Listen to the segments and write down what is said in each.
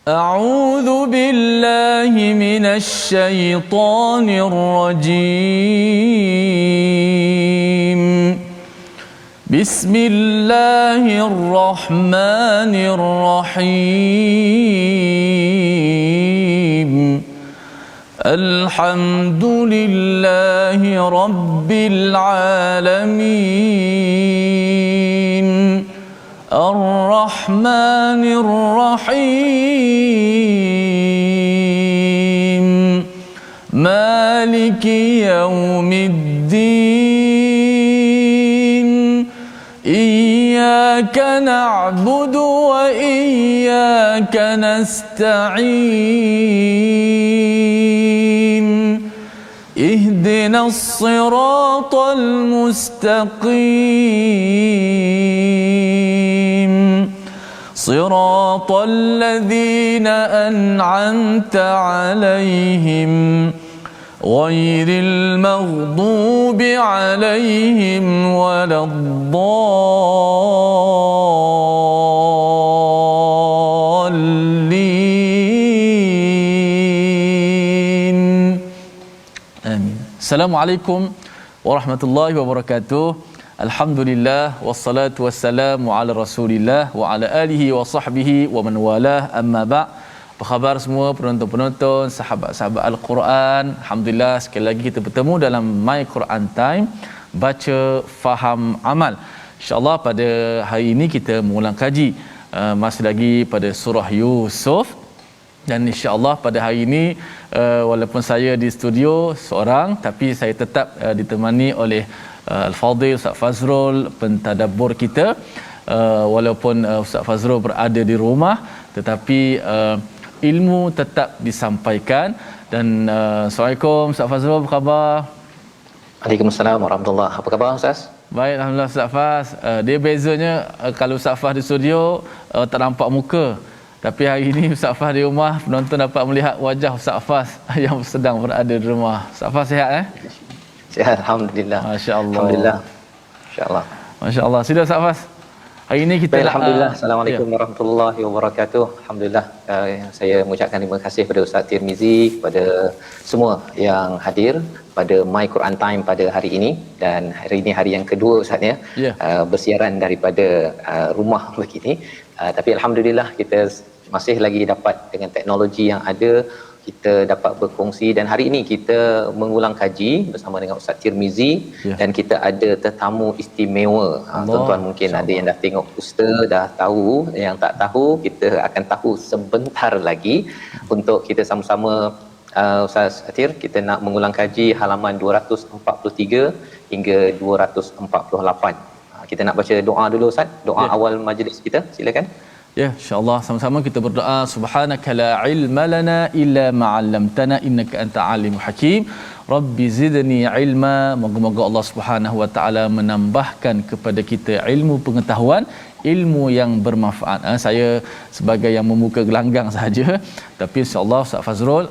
أعوذ بالله من الشيطان الرجيم. بسم الله الرحمن الرحيم. الحمد لله رب العالمين. الرحمن الرحيم. مالك يوم الدين. إياك نعبد وإياك نستعين. اهدنا الصراط المستقيم. صراط الذين أنعمت عليهم غير المغضوب عليهم ولا الضالين. آمين. Assalamualaikum warahmatullahi wabarakatuh. Alhamdulillah wassalatu wassalamu ala Rasulillah wa ala alihi wa sahbihi wa man walah, amma ba'. Apa khabar semua penonton-penonton, sahabat-sahabat Al-Quran? Alhamdulillah sekali lagi kita bertemu dalam My Quran Time, baca, faham, amal. InsyaAllah pada hari ini kita mengulang kaji masih lagi pada surah Yusuf. Dan insya-Allah pada hari ini walaupun saya di studio seorang, tapi saya tetap ditemani oleh Al-Fadhil Ustaz Fazrul, pentadabbur kita. Walaupun Ustaz Fazrul berada di rumah, tetapi ilmu tetap disampaikan. Dan Assalamualaikum Ustaz Fazrul, apa khabar? Waalaikumsalam warahmatullahi. Apa khabar Ustaz? Baik, alhamdulillah Ustaz Faz. Dia bezanya kalau Ustaz Faz di studio tak nampak muka. Tapi hari ini Ustaz Faz di rumah, penonton dapat melihat wajah Ustaz Faz yang sedang berada di rumah. Ustaz Faz sihat Sihat, alhamdulillah. Masya-Allah. Alhamdulillah. Masya-Allah. Masya-Allah. Sila Ustaz Faz. Hari ini kita alhamdulillah. Assalamualaikum warahmatullahi wabarakatuh. Alhamdulillah. Saya mengucapkan terima kasih kepada Ustaz Tirmizi, kepada semua yang hadir pada My Quran Time pada hari ini. Dan hari ini hari yang kedua Ustaz ya. Bersiaran daripada rumah begini. Tapi alhamdulillah kita masih lagi dapat dengan teknologi yang ada, kita dapat berkongsi. Dan hari ini kita mengulang kaji bersama dengan Ustaz Tirmizi. Dan kita ada tetamu istimewa. Tuan-tuan mungkin ada yang dah tengok poster, dah tahu. Yang tak tahu, kita akan tahu sebentar lagi. Untuk kita sama-sama Ustaz Atir, kita nak mengulang kaji halaman 243 hingga 248. Kita nak baca doa dulu Ustaz, doa awal majlis kita, silakan. Ya, insya-Allah sama-sama kita berdoa. Subhanaka la ilma lana illa ma 'allamtana innaka antal alimul hakim. Rabbi zidni ilma. Moga-moga Allah Subhanahu wa taala menambahkan kepada kita ilmu pengetahuan, ilmu yang bermanfaat. Saya sebagai yang membuka gelanggang saja, tapi insya-Allah Ustaz Fazrul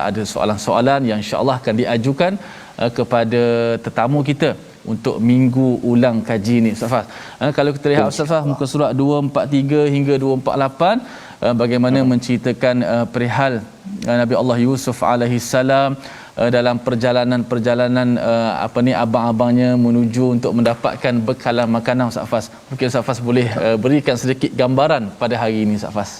ada soalan-soalan yang insya-Allah akan diajukan kepada tetamu kita untuk minggu ulang kaji ni Ustaz Faz. Kalau kita lihat Ustaz Faz, muka surat 243 hingga 248 bagaimana menceritakan perihal Nabi Allah Yusuf alaihi salam dalam perjalanan abang-abangnya menuju untuk mendapatkan bekalan makanan Ustaz Faz. Mungkin Ustaz Faz boleh berikan sedikit gambaran pada hari ini Ustaz Faz.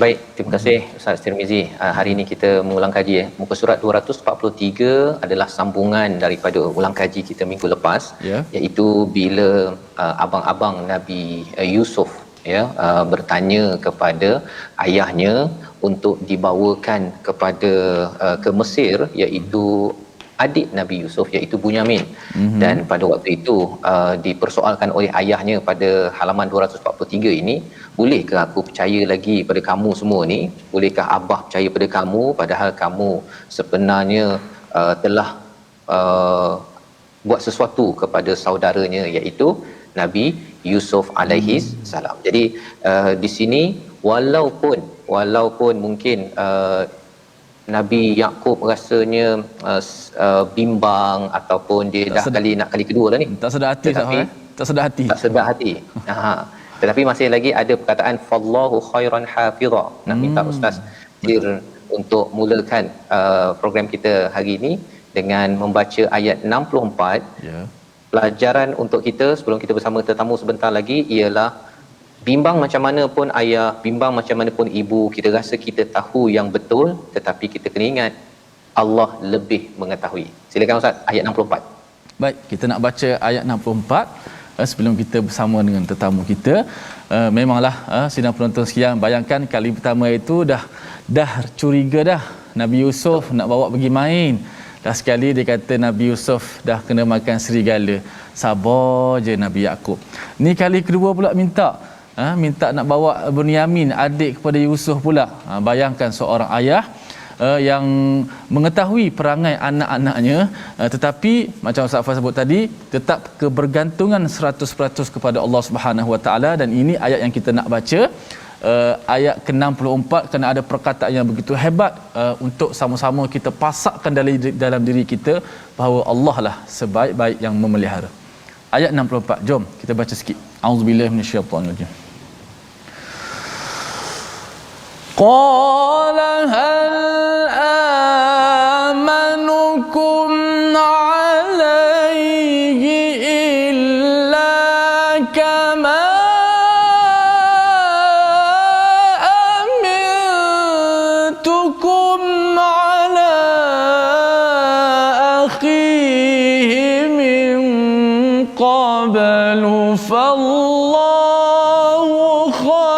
Baik, terima kasih Ustaz Tirmizi. Hari ini kita mengulang kaji muka surat 243 adalah sambungan daripada ulang kaji kita minggu lepas, iaitu bila abang-abang Nabi Yusuf bertanya kepada ayahnya untuk dibawakan kepada ke Mesir, iaitu adik Nabi Yusuf, iaitu Bunyamin. Dan pada waktu itu dipersoalkan oleh ayahnya pada halaman 243 ini, bolehkah aku percaya lagi pada kamu semua ni? Bolehkah abah percaya pada kamu padahal kamu sebenarnya telah buat sesuatu kepada saudaranya, iaitu Nabi Yusuf alaihi salam. Jadi di sini walaupun mungkin Nabi Yaqub rasanya bimbang ataupun dia dah kali kedua dah ni. Tak sedar hati, tak sedar hati. Tetapi masih lagi ada perkataan fallahu khairan hafidha. Nak minta Ustaz Tir untuk mulakan program kita hari ini dengan membaca ayat 64. Ya. Pelajaran untuk kita sebelum kita bersama tetamu sebentar lagi ialah bimbang macam mana pun ayah, bimbang macam mana pun ibu, kita rasa kita tahu yang betul, tetapi kita kena ingat Allah lebih mengetahui. Silakan Ustaz, ayat 64. Baik, kita nak baca ayat 64 sebelum kita bersama dengan tetamu kita. Memanglah sidang penonton sekalian, bayangkan kali pertama itu dah curiga dah Nabi Yusuf nak bawa pergi main. Dah sekali dia kata Nabi Yusuf dah kena makan serigala. Sabar je Nabi Yaakob. Ni kali kedua pula minta nak bawa Bunyamin, adik kepada Yusuf pula. Bayangkan seorang ayah yang mengetahui perangai anak-anaknya, tetapi macam Ustaz Fah sebut tadi, tetap kebergantungan 100% kepada Allah Subhanahu Wa Taala. Dan ini ayat yang kita nak baca, ayat ke-64, kerana ada perkataan yang begitu hebat untuk sama-sama kita pasakkan dalam diri kita bahawa Allah lah sebaik-baik yang memelihara. Ayat 64, jom kita baca sikit. Auzubillahi minasyaitanirrajim. Qala hal amanukum alayhi illa kama amintukum ala akhihi min qablu fallahu khair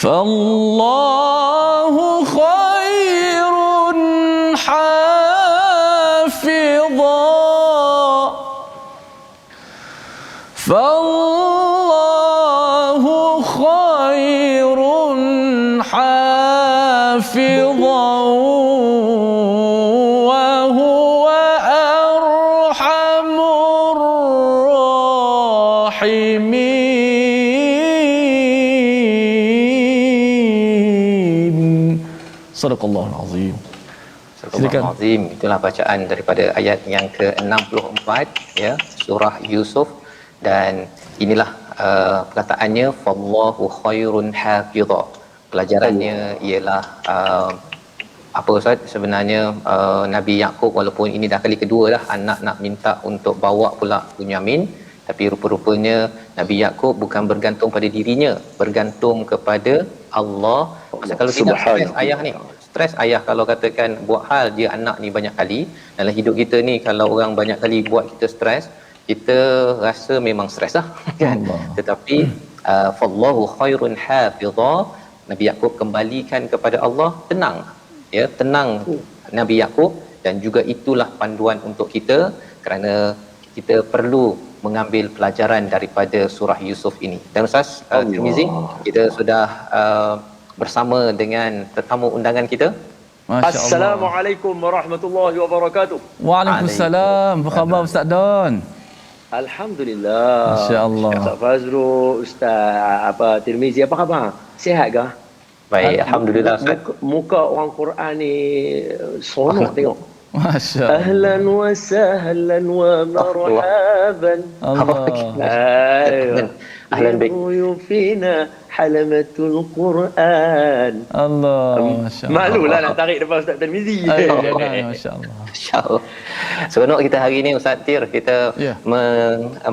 فالله خير حافظا وهو أرحم الراحمين. Sadaqallahul azim. Silakan. Azim. Itulah bacaan daripada ayat yang ke-64 ya, surah Yusuf. Dan inilah perkataannya fallahu khairun hafidha. Pelajarannya ialah apa Ustaz, sebenarnya Nabi Yaakob, walaupun ini dah kali kedua dah anak nak minta untuk bawa pula Bunyamin, tapi rupa-rupanya Nabi Yaakob bukan bergantung pada dirinya, bergantung kepada Allah. Pasal kalau tidak stres ayah ni, stres ayah kalau katakan buat hal dia anak ni banyak kali. Dalam hidup kita ni kalau orang banyak kali buat kita stres, kita rasa memang stres lah kan. Tetapi fallahu khairun hafidha, Nabi Yaakob kembalikan kepada Allah, tenang ya, tenang Nabi Yaakob. Dan juga itulah panduan untuk kita, kerana kita perlu mengambil pelajaran daripada surah Yusuf ini. Dan Ustaz Tirmizi, kita sudah bersama dengan tetamu undangan kita. Assalamualaikum warahmatullahi wabarakatuh. Waalaikumsalam. Apa khabar Ustaz Don? Alhamdulillah. Masya-Allah. Ustaz Fazrul, Ustaz Tirmizi, apa khabar? Sihat ke? Baik, alhamdulillah Ustaz. Muka orang Quran ni seronok tengok. Masya-Allah. Ahlan wa sahlan wa marhaban. Allah. Ahlan bik. Yufina halamatul Quran. Allah, masya-Allah. Malulah nak tarik depan Ustaz Tirmizi. Masya-Allah. InsyaAllah. Seronok kita hari ini Ustaz Tir, kita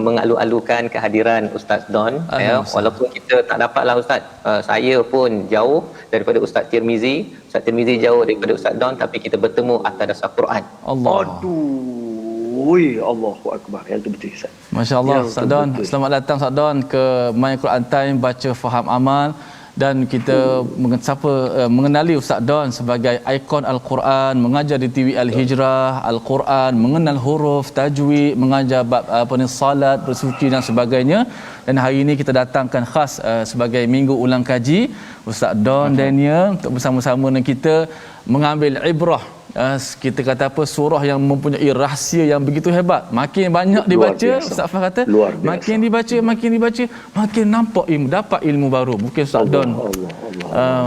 mengalu-alukan kehadiran Ustaz Don ya. Walaupun kita tak dapatlah Ustaz, saya pun jauh daripada Ustaz Tirmizi, Ustaz Tirmizi jauh daripada Ustaz Don, tapi kita bertemu atas dasar Quran. Allah. Aduh, Allahu Akbar. Yang tu betul Ustaz. Masya-Allah Ustaz Don. Selamat datang Ustaz Don ke My Quran Time, baca faham amal. Dan kita mengenali Ustaz Don sebagai ikon Al-Quran, mengajar di TV Al-Hijrah, Al-Quran, mengenal huruf, tajwid, mengajar bab salat, bersuci dan sebagainya. Dan hari ini kita datangkan khas sebagai minggu ulang kaji Ustaz Don Daniel untuk bersama-sama dengan kita mengambil ibrah. Kita kata apa, surah yang mempunyai rahsia yang begitu hebat. Makin banyak dibaca, Ustaz Fah kata, makin dibaca, makin nampak ilmu, dapat ilmu baru. Mungkin Ustaz Don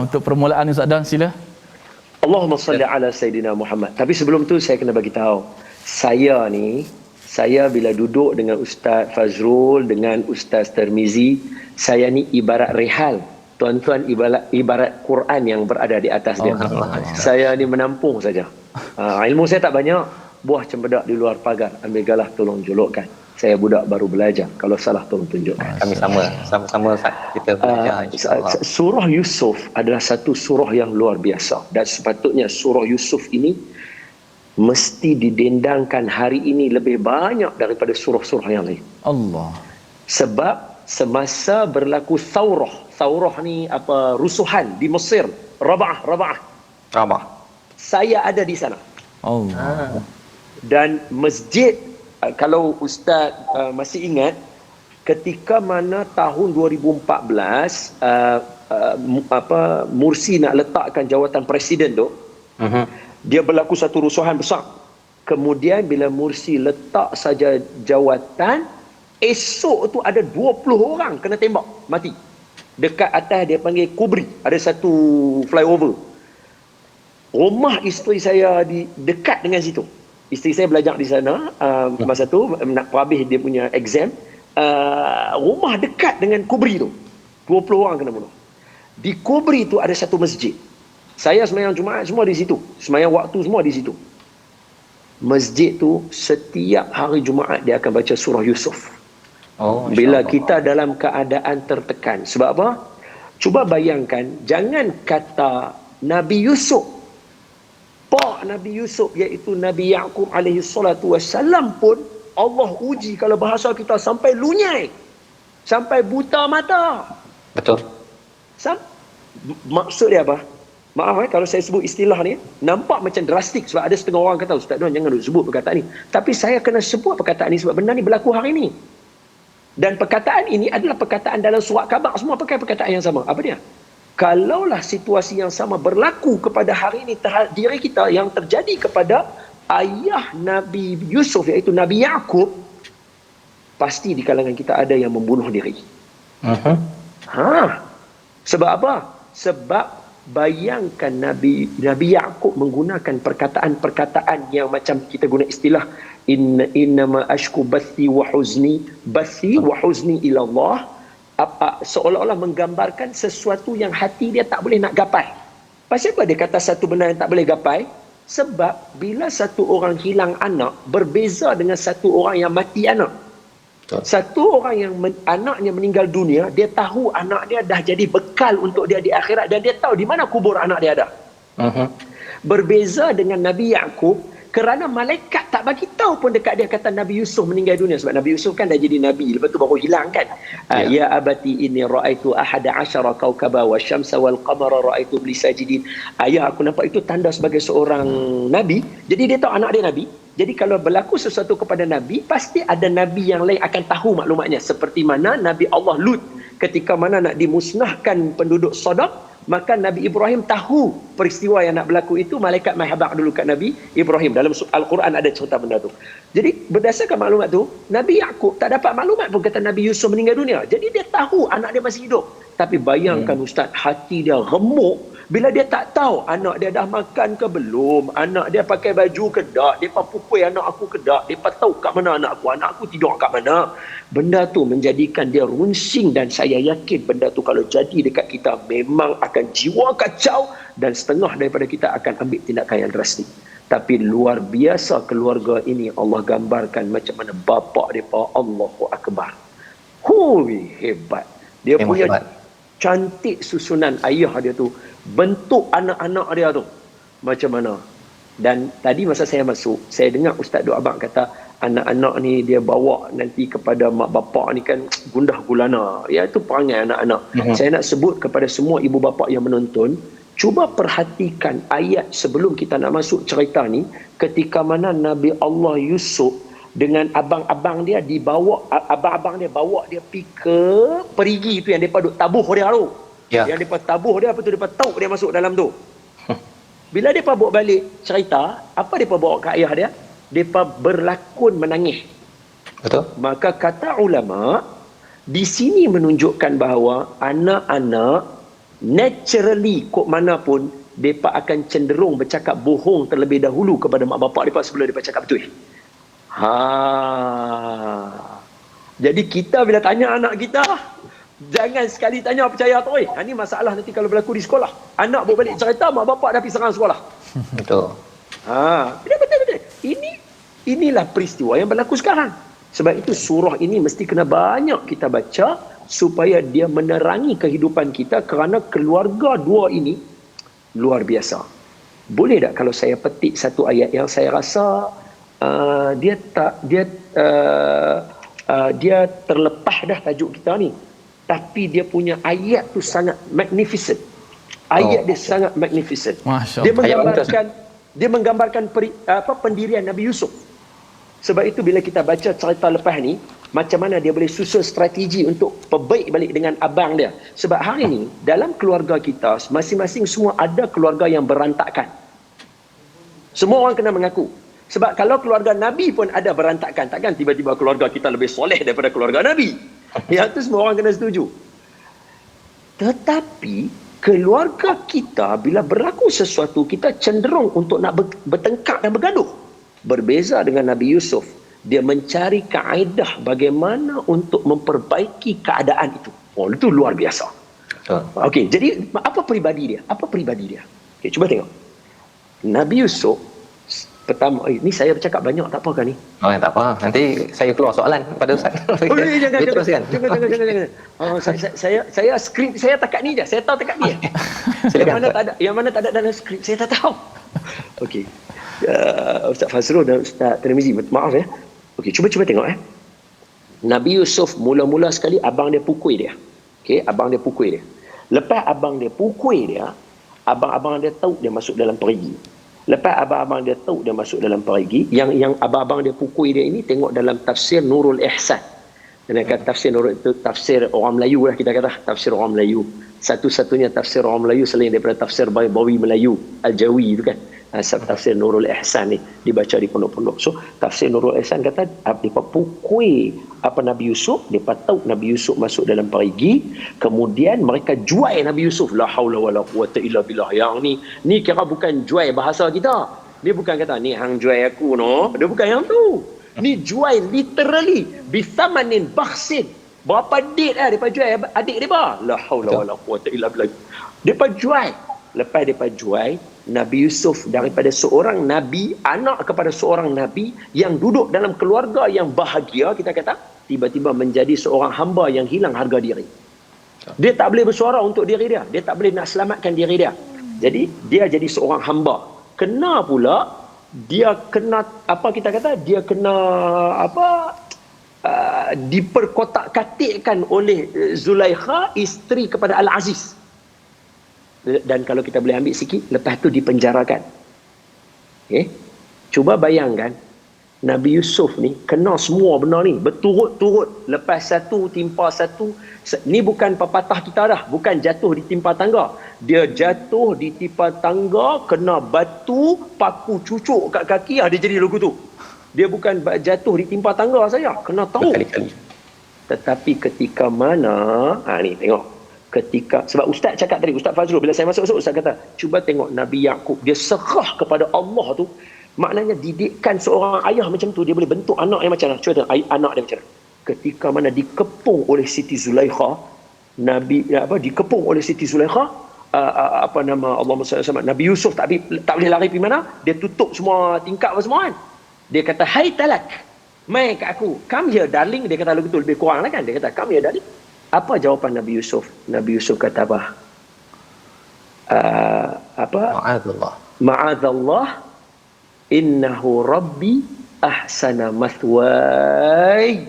untuk permulaan Ustaz Don, sila. Allahumma salli ala Sayyidina Muhammad. Tapi sebelum tu saya kena bagi tahu, saya bila duduk dengan Ustaz Fazrul, dengan Ustaz Tirmizi, saya ni ibarat rehal. Tuan-tuan ibarat Quran yang berada di atas dia. Saya ni menampung saja. Ilmu saya tak banyak. Buah cempedak di luar pagar. Ambil galah tolong jolokkan. Saya budak baru belajar. Kalau salah tolong tunjukkan. Kami sama-sama kita belajar, insya-Allah. Surah Yusuf adalah satu surah yang luar biasa. Dan sepatutnya surah Yusuf ini mesti didendangkan hari ini lebih banyak daripada surah-surah yang lain. Allah. Sebab semasa berlaku Thawrah ni rusuhan di Mesir, Rabah. Saya ada di sana. Allah. Dan masjid, kalau Ustaz masih ingat, ketika mana tahun 2014 Mursi nak letakkan jawatan presiden tu, dia berlaku satu rusuhan besar. Kemudian bila Mursi letak saja jawatan, esok tu ada 20 orang kena tembak mati. Dekat atas dia panggil Kubri, ada satu flyover. Rumah isteri saya dekat dengan situ. Isteri saya belajar di sana masa tu nak habis dia punya exam. Rumah dekat dengan Kubri tu. 20 orang kena bunuh. Di Kubri tu ada satu masjid. Saya sembahyang Jumaat semua di situ. Sembahyang waktu semua di situ. Masjid tu setiap hari Jumaat dia akan baca surah Yusuf. Bila kita dalam keadaan tertekan. Sebab apa? Cuba bayangkan, jangan kata Nabi Yusuf. Pak Nabi Yusuf iaitu Nabi Yaqub alaihi salatu wassalam pun Allah uji kalau bahasa kita sampai lunyai. Sampai buta mata. Betul. Maksud dia apa? Maaf kalau saya sebut istilah ni, nampak macam drastik sebab ada setengah orang kata, Ustaz Don jangan sebut perkataan ni. Tapi saya kena sebut perkataan ni sebab benda ni berlaku hari ni. Dan perkataan ini adalah perkataan dalam surat khabar. Semua pakai perkataan yang sama. Apa dia? Kalaulah situasi yang sama berlaku kepada hari ini terhadap diri kita yang terjadi kepada ayah Nabi Yusuf iaitu Nabi Yaqub, pasti di kalangan kita ada yang membunuh diri. Sebab apa? Sebab bayangkan Nabi Yaqub menggunakan perkataan-perkataan yang macam kita guna istilah innama ashku bathi wa huzni ila Allah, seolah-olah menggambarkan sesuatu yang hati dia tak boleh nak gapai. Pasal apa dia kata satu benda yang tak boleh gapai? Sebab bila satu orang hilang anak berbeza dengan satu orang yang mati anak. Satu orang yang anaknya meninggal dunia, dia tahu anak dia dah jadi bekal untuk dia di akhirat dan dia tahu di mana kubur anak dia ada. Berbeza dengan Nabi Yaqub, kerana malaikat tak bagi tahu pun dekat dia kata Nabi Yusuf meninggal dunia. Sebab Nabi Yusuf kan dah jadi Nabi, lepas tu baru hilang kan. Ya abati inni ra'aitu ahada asyara kawkaba wa syamsa wal qamara ra'aitu li sajidin. Ayah, aku nampak itu tanda sebagai seorang Nabi. Jadi dia tahu anak dia Nabi. Jadi kalau berlaku sesuatu kepada Nabi, pasti ada Nabi yang lain akan tahu maklumatnya. Seperti mana Nabi Allah Lut ketika mana nak dimusnahkan penduduk Sodom, maka Nabi Ibrahim tahu peristiwa yang nak berlaku itu. Malaikat mai habaq dulu kat Nabi Ibrahim. Dalam Al-Quran ada cerita benda tu. Jadi berdasarkan maklumat tu, Nabi Yaqub tak dapat maklumat pun kata Nabi Yusuf meninggal dunia. Jadi dia tahu anak dia masih hidup. Tapi bayangkan Ustaz, hati dia remuk bila dia tak tahu anak dia dah makan ke belum, anak dia pakai baju ke tak, depa pupui anak aku ke tak, depa tahu kat mana anak aku tidur kat mana. Benda tu menjadikan dia runsing dan saya yakin benda tu kalau jadi dekat kita memang akan jiwa kacau dan setengah daripada kita akan ambil tindakan yang drastik. Tapi luar biasa keluarga ini Allah gambarkan macam mana bapa depa, Allahu Akbar. Hui, hebat. Dia memang punya hebat. Cantik susunan ayah dia tu, bentuk anak-anak dia tu macam mana. Dan tadi masa saya masuk, saya dengar Ustaz Duk Abang kata anak-anak ni dia bawa nanti kepada mak bapak ni kan gundah gulana. Ya, itu perangai anak-anak. Saya nak sebut kepada semua ibu bapa yang menonton, cuba perhatikan ayat sebelum kita nak masuk cerita ni, ketika mana Nabi Allah Yusuf dengan abang-abang dia dibawa, abang-abang dia bawa dia pergi ke perigi tu yang depa duk tabuh dia tu. Yang depa tabuh dia, apa tu depa tauk dia masuk dalam tu. Bila depa bawa balik cerita, apa depa bawa ke ayah dia? Depa berlakon menangis. Betul. Maka kata ulama di sini menunjukkan bahawa anak-anak naturally kok mana pun depa akan cenderung bercakap bohong terlebih dahulu kepada mak bapak depa sebelum depa cakap betul. Ha. Jadi kita bila tanya anak kita, jangan sekali tanya percaya tak. Ini masalah nanti kalau berlaku di sekolah. Anak bawa balik cerita mak bapak dah pergi serang sekolah. Betul. Betul. Inilah peristiwa yang berlaku sekarang. Sebab itu surah ini mesti kena banyak kita baca supaya dia menerangi kehidupan kita, kerana keluarga dua ini luar biasa. Boleh tak kalau saya petik satu ayat yang saya rasa dia terlepas dah tajuk kita ni, tapi dia punya ayat tu sangat magnificent. Ayat dia sangat magnificent. Masya Dia menggambarkan pendirian Nabi Yusuf. Sebab itu bila kita baca cerita lepas ni, macam mana dia boleh susun strategi untuk perbaik balik dengan abang dia. Sebab hari ni dalam keluarga kita masing-masing semua ada keluarga yang berantakan. Semua orang kena mengaku. Sebab kalau keluarga Nabi pun ada berantakan, takkan tiba-tiba keluarga kita lebih soleh daripada keluarga Nabi. Yang tu semua orang kena setuju. Tetapi keluarga kita bila berlaku sesuatu, kita cenderung untuk nak bertengkar dan bergaduh. Berbeza dengan Nabi Yusuf, dia mencari kaedah bagaimana untuk memperbaiki keadaan itu. Itu luar biasa. Okey, jadi apa peribadi dia? Okey, cuba tengok. Nabi Yusuf pertama, ni saya bercakap banyak tak apa kan ni? Tak apa. Nanti saya keluar soalan pada Ustaz. Jangan. Saya skrip saya takat ni je. Saya tahu takat ni. Yang mana tak ada dalam skrip saya tak tahu. Okey. Ustaz Fazrul dan Ustaz Tirmizi, maaf ya. Okey, cuba tengok Nabi Yusuf mula-mula sekali abang dia pukul dia. Okey, abang dia pukul dia. Lepas abang dia pukul dia, abang-abang dia tahu dia masuk dalam perigi. Lepas abang-abang dia tahu dia masuk dalam perigi, yang abang-abang dia pukul dia ini, tengok dalam tafsir Nurul Ihsan. Dan kata tafsir Nurul itu tafsir orang Melayu lah, kita kata tafsir orang Melayu. Satu-satunya tafsir orang Melayu selain daripada tafsir Bawi Melayu, Al-Jawi itu kan. Tafsir Nurul Ihsan ni dibaca di pondok-pondok. So tafsir Nurul Ihsan kata depa pukul Nabi Yusuf, depa tahu Nabi Yusuf masuk dalam perigi, kemudian mereka jual Nabi Yusuf. La haula wala quwata illa billah. Yang ni kira bukan jual bahasa kita. Dia bukan kata ni hang jual aku no. Dia bukan yang tu. Ni jual literally bisamanin bakhsin. Berapa duit depa jual adik depa? La haula wala quwata illa billah. Depa jual. Lepas depa jual, Nabi Yusuf daripada seorang Nabi, anak kepada seorang Nabi yang duduk dalam keluarga yang bahagia, kita kata, tiba-tiba menjadi seorang hamba yang hilang harga diri. Dia tak boleh bersuara untuk diri dia. Dia tak boleh nak selamatkan diri dia. Jadi, dia jadi seorang hamba. Kena pula, dia kena, dia kena, diperkotak-katikkan oleh Zulaikha, isteri kepada Al-Aziz. Dan kalau kita boleh ambil sikit, lepas tu dipenjarakan. Okay? Cuba bayangkan, Nabi Yusuf ni kena semua benda ni berturut-turut, lepas satu timpa satu. Ni bukan pepatah kita dah, bukan jatuh di timpa tangga. Dia jatuh di timpa tangga, kena batu paku cucuk kat kaki, dia jadi lagu tu. Dia bukan jatuh di timpa tangga saya, kena tahu. Berkali-kali. Tetapi ketika mana, ni tengok. Sebab Ustaz cakap tadi, Ustaz Fazrul, bila saya masuk Ustaz kata, cuba tengok Nabi Yaqub, dia serah kepada Allah tu. Maknanya didikan seorang ayah macam tu, dia boleh bentuk anak yang macam mana. Cuba tengok anak dia macam mana. Ketika mana dikepung oleh Siti Zulaikha, dikepung oleh Siti Zulaikha, Allahumma salli alaihi wasallam, Nabi Yusuf tak boleh lari pergi mana, dia tutup semua tingkap semua kan. Dia kata, hai talak, mai kat aku, come here darling. Dia kata lagu tu lebih kurang lah kan, dia kata come here darling. Apa jawapan Nabi Yusuf? Nabi Yusuf kata apa? Ma'adzallah innahu rabbi ahsana mathway.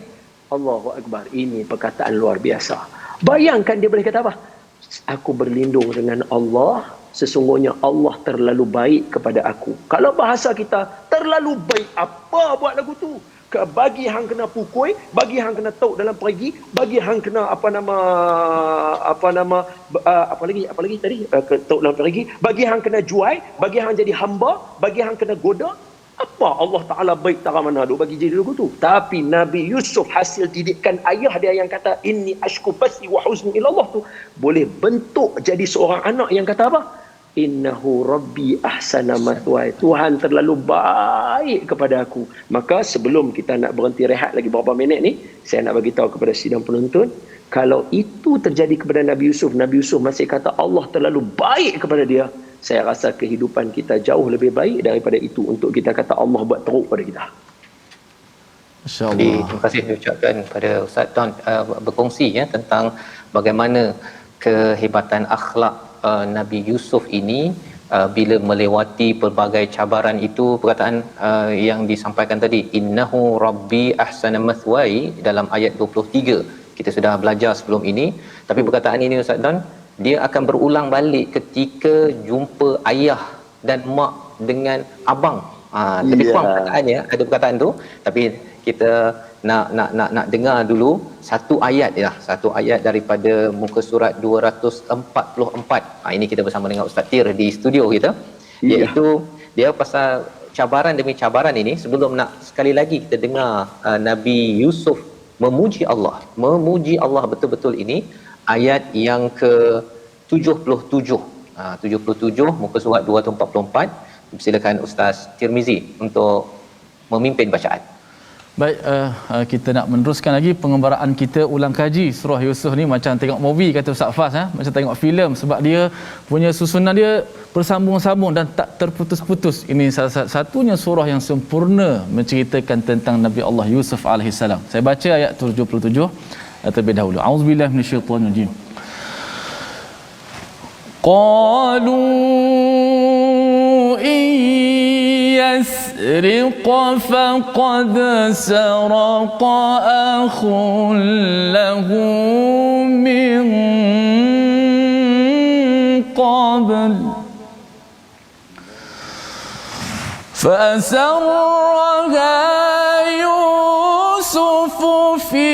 Allahu Akbar. Ini perkataan luar biasa. Bayangkan dia boleh kata apa? Aku berlindung dengan Allah, sesungguhnya Allah terlalu baik kepada aku. Kalau bahasa kita, terlalu baik apa buat lagu tu? Bagi hang kena pukul, bagi hang kena tauk dalam perigi, bagi hang kena apa lagi tadi, tauk dalam perigi, bagi hang kena jual, bagi hang jadi hamba, bagi hang kena goda. Apa Allah Ta'ala baik tara mana duk bagi jadi lagu tu? Tapi Nabi Yusuf hasil didikan ayah dia yang kata inni ashku basi wa huzni ila Allah tu, boleh bentuk jadi seorang anak yang kata apa? innahu rabbi ahsana mathwaya. Tuhan terlalu baik kepada aku. Maka sebelum kita nak berhenti rehat lagi beberapa minit ni, saya nak bagi tahu kepada sidang penonton, kalau itu terjadi kepada Nabi Yusuf masih kata Allah terlalu baik kepada dia, saya rasa kehidupan kita jauh lebih baik daripada itu untuk kita kata Allah buat teruk pada kita. Masya-Allah. Terima kasih saya ucapkan pada Ustaz Don berkongsi ya tentang bagaimana kehebatan akhlak Nabi Yusuf ini bila melewati pelbagai cabaran itu. Perkataan yang disampaikan tadi, innahu rabbi ahsana mathwai, dalam ayat 23 kita sudah belajar sebelum ini, tapi perkataan ini Ustaz Don, dia akan berulang balik ketika jumpa ayah dan mak dengan abang. Lebih kurang perkataannya ada perkataan tu, tapi kita nak dengar dulu satu ayat daripada muka surat 244. Ini kita bersama dengan Ustaz Tir di studio kita, iaitu dia pasal cabaran demi cabaran ini. Sebelum nak sekali lagi kita dengar Nabi Yusuf memuji Allah betul-betul ini, ayat yang ke 77 muka surat 244. Silakan Ustaz Tirmizi untuk memimpin bacaan. Baik, kita nak meneruskan lagi pengembaraan kita ulang kaji surah Yusuf ni macam tengok movie, kata Ustaz Fas, macam tengok filem, sebab dia punya susunan dia bersambung-sambung dan tak terputus-putus. Ini salah satunya surah yang sempurna menceritakan tentang Nabi Allah Yusuf alaihi salam. Saya baca ayat 77 terlebih dahulu. Auzubillahi minasyaitonirrajim. Qalu يسرق فقد سرق أخ له من قبل فأسرها يوسف في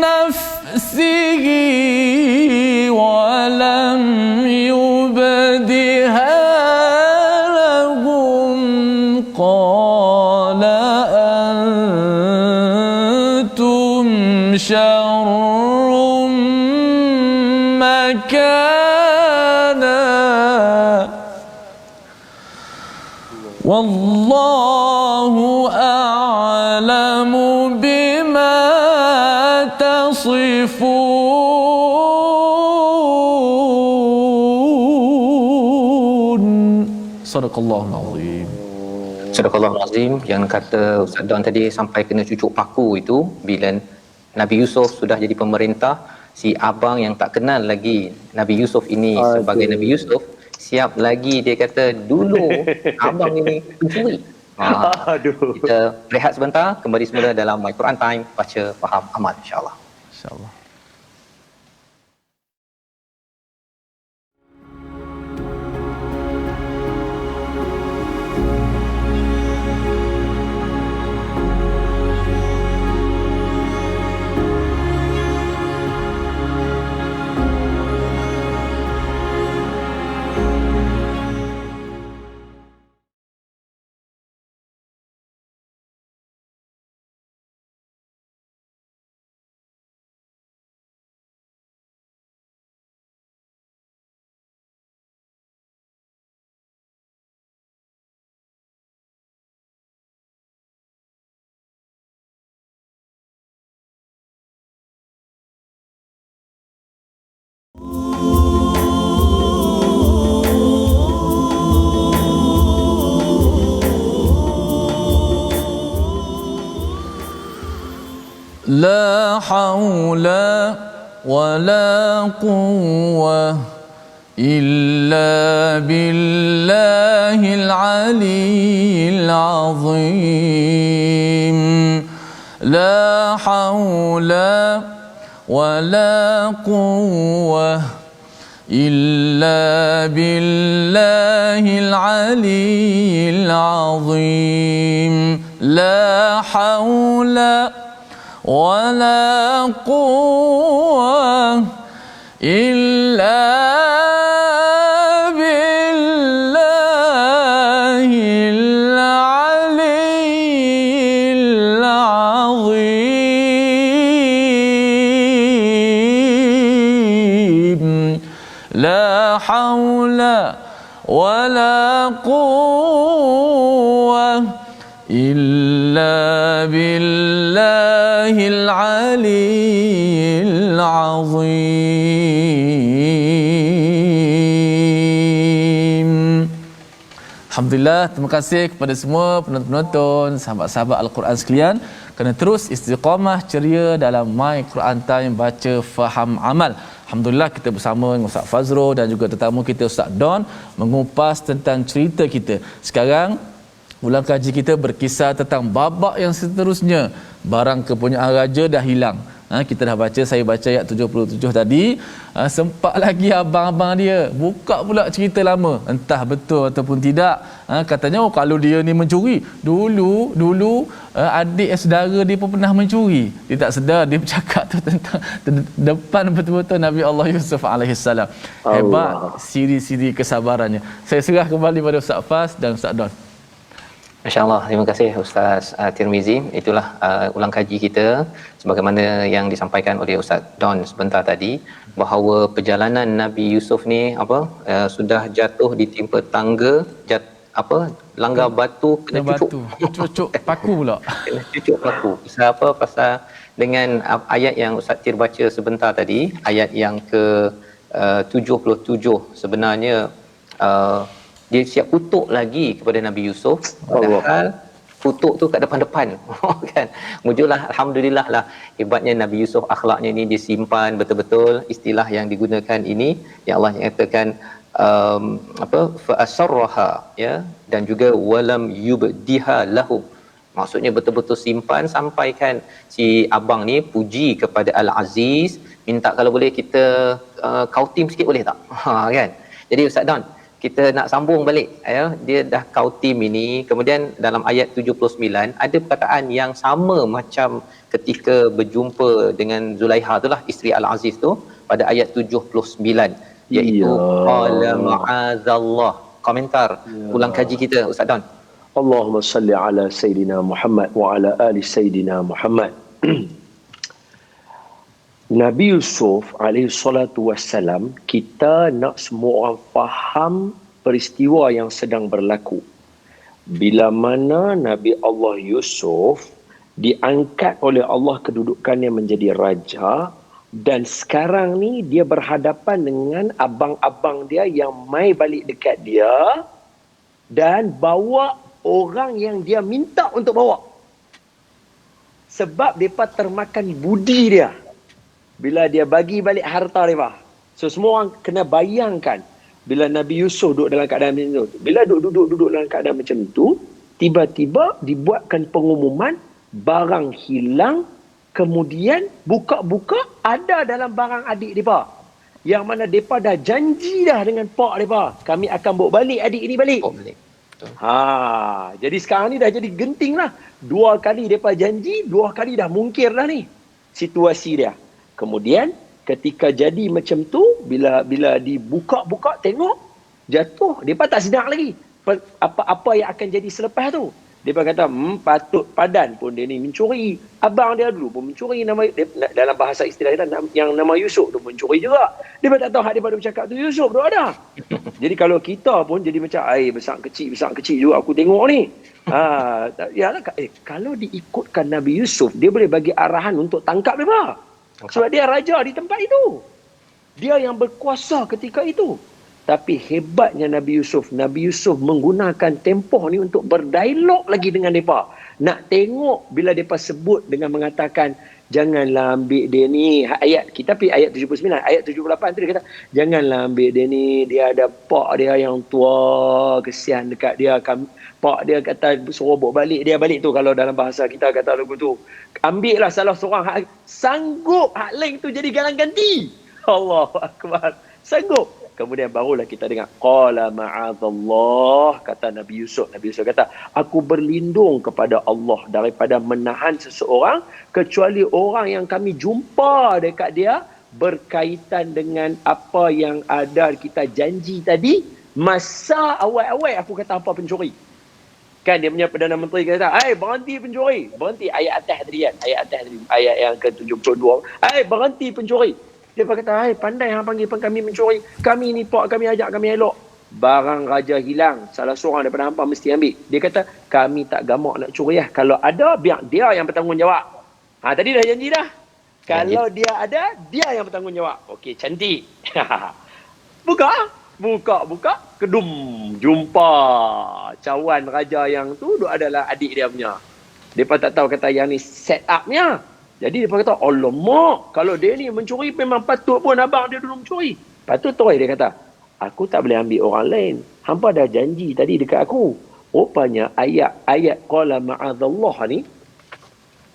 نفسه ولم يبدها قال أنتم شر مكانا والله أعلم بما تصفون صدق الله العظيم. Sadaqallahul Azim. Yang kata Ustaz Don tadi sampai kena cucuk paku itu, bila Nabi Yusuf sudah jadi pemerintah, si abang yang tak kenal lagi Nabi Yusuf ini sebagai Nabi Yusuf, siap lagi dia kata dulu abang ini pencuri. Kita rehat sebentar, kembali semula dalam My Quran Time, baca, faham, amal, insya-Allah. Insya-Allah. لا حول ولا قوة إلا بالله العلي العظيم. لا حول ولا قوة إلا بالله العلي العظيم. لا حول ولا قوة إلا بالله العلي العظيم. لا حول ولا قوة إلا بالله العلي العظيم. Alhamdulillah, terima kasih kepada semua penonton-penonton, sahabat-sahabat Al-Quran sekalian kerana terus istiqamah ceria dalam My Quran Time baca faham amal. Alhamdulillah kita bersama dengan Ustaz Fazrul dan juga tetamu kita Ustaz Don mengupas tentang cerita kita. Sekarang ulang kaji kita berkisah tentang babak yang seterusnya. Barang kepunyaan raja dah hilang. Kita dah baca, saya baca ayat 77 tadi. Sempat lagi abang-abang dia buka pula cerita lama. Entah betul ataupun tidak. Katanya kalau dia ni mencuri. Dulu adik saudara dia pun pernah mencuri. Dia tak sedar dia bercakap tu tentang depan betul-betul Nabi Allah Yusuf alaihissalam. Hebat siri-siri kesabarannya. Saya serah kembali pada Ustaz Faz dan Ustaz Don. Masya-Allah, terima kasih Ustaz Tirmizi. Itulah ulang kaji kita sebagaimana yang disampaikan oleh Ustaz Don sebentar tadi, bahawa perjalanan Nabi Yusuf ni sudah jatuh ditimpa tangga, langgar batu kena cucuk paku pula. Kena cucuk paku. Pasal apa? Pasal dengan ayat yang Ustaz Tir baca sebentar tadi, ayat yang ke 77 sebenarnya dia siap kutuk lagi kepada Nabi Yusuf, padahal kutuk tu kat depan-depan kan. Mujurlah, alhamdulillah lah, hebatnya Nabi Yusuf, akhlaknya ni disimpan betul-betul. Istilah yang digunakan ini yang Allah nyatakan fa asarraha, ya, dan juga walam yubdiha lahum, maksudnya betul-betul simpan sampaikan si abang ni puji kepada Al-Aziz, minta kalau boleh kita kautim sikit boleh tak, kan. Jadi Ustaz Don, kita nak sambung balik, ya, dia dah kautim ini. Kemudian dalam ayat 79 ada perkataan yang sama macam ketika berjumpa dengan Zulaiha itulah, isteri Al-Aziz tu, pada ayat 79, iaitu qala ma'azallah. Komentar ulang kaji kita Ustaz Don. Allahumma salli ala Sayyidina Muhammad wa ala ali Sayyidina Muhammad. Nabi Yusuf alaihi salatu wassalam, kita nak semua orang faham peristiwa yang sedang berlaku. Bila mana Nabi Allah Yusuf diangkat oleh Allah kedudukannya menjadi raja, dan sekarang ni dia berhadapan dengan abang-abang dia yang mai balik dekat dia dan bawa orang yang dia minta untuk bawa. Sebab mereka termakan budi dia bila dia bagi balik harta mereka. So semua orang kena bayangkan bila Nabi Yusuf duduk dalam keadaan macam tu. Bila duduk dalam keadaan macam tu, tiba-tiba dibuatkan pengumuman barang hilang. Kemudian buka-buka ada dalam barang adik mereka, yang mana mereka dah janji dah dengan pak mereka, kami akan bawa balik adik ini balik. Jadi sekarang ni dah jadi genting lah. 2 kali mereka janji, 2 kali dah mungkir dah ni situasi dia. Kemudian ketika jadi macam tu, bila dibuka-buka tengok jatuh, mereka tak sedar lagi apa yang akan jadi selepas tu. Mereka kata patut padan pun dia ni mencuri. Abang dia dulu pun mencuri, dalam bahasa istilah kita yang nama Yusuf tu pun mencuri juga. Dia tak tahu hak dia pada bercakap tu Yusuf tu ada. Jadi kalau kita pun jadi macam besar kecil juga aku tengok ni. Kalau diikutkan Nabi Yusuf, dia boleh bagi arahan untuk tangkap mereka. Sebab dia raja di tempat itu. Dia yang berkuasa ketika itu. Tapi hebatnya Nabi Yusuf menggunakan tempoh ni untuk berdialog lagi dengan mereka. Nak tengok bila mereka sebut dengan mengatakan, janganlah ambil dia ni. Ayat kita pergi ayat 79, ayat 78 tu dia kata, janganlah ambil dia ni, dia ada pak dia yang tua, kesian dekat dia. Pak dia kata suruh bawa balik dia balik tu, kalau dalam bahasa kita kata lagu tu. Ambil lah salah seorang, sanggup hak lain tu jadi galang ganti. Allahu akbar. Sanggup. Kemudian barulah kita dengar qala ma'adzallah, kata Nabi Yusuf. Nabi Yusuf kata, aku berlindung kepada Allah daripada menahan seseorang kecuali orang yang kami jumpa dekat dia berkaitan dengan apa yang ada kita janji tadi masa awal-awal aku kata apa pencuri. Kan dia punya Perdana Menteri kata, berhenti pencuri. Berhenti ayat atas tadi kan. Ayat yang ke-72. Berhenti pencuri. Dia kata, pandai hang panggil kami mencuri. Kami ni pak kami ajak kami elok. barang raja hilang, salah seorang daripada hampa mesti ambil. Dia kata, kami tak gamak nak curi lah. Kalau ada, biar dia yang bertanggungjawab. Tadi dah janji dah. Kalau dia ada, dia yang bertanggungjawab. Okey, cantik. Buka. Kedum. Jumpa cawan raja yang tu adalah adik dia punya. Mereka tak tahu kata yang ni set upnya. Jadi mereka kata, alamak, kalau dia ni mencuri memang patut pun abang dia dulu mencuri. Patut tu dia kata, aku tak boleh ambil orang lain. Hampa dah janji tadi dekat aku. Rupanya ayat qala ma'adallah ni,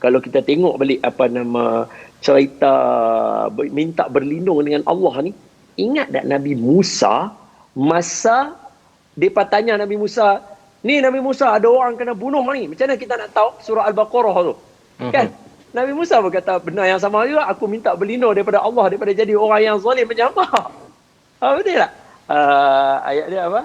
kalau kita tengok balik cerita minta berlindung dengan Allah ni, ingat tak Nabi Musa, masa mereka tanya Nabi Musa, ni Nabi Musa ada orang kena bunuh ni, macam mana kita nak tahu? Surah Al-Baqarah tu. Kan? Nabi Musa berkata benda yang sama juga, aku minta berlindung daripada Allah, daripada jadi orang yang zalim macam apa. Betul tak? Ayat dia apa?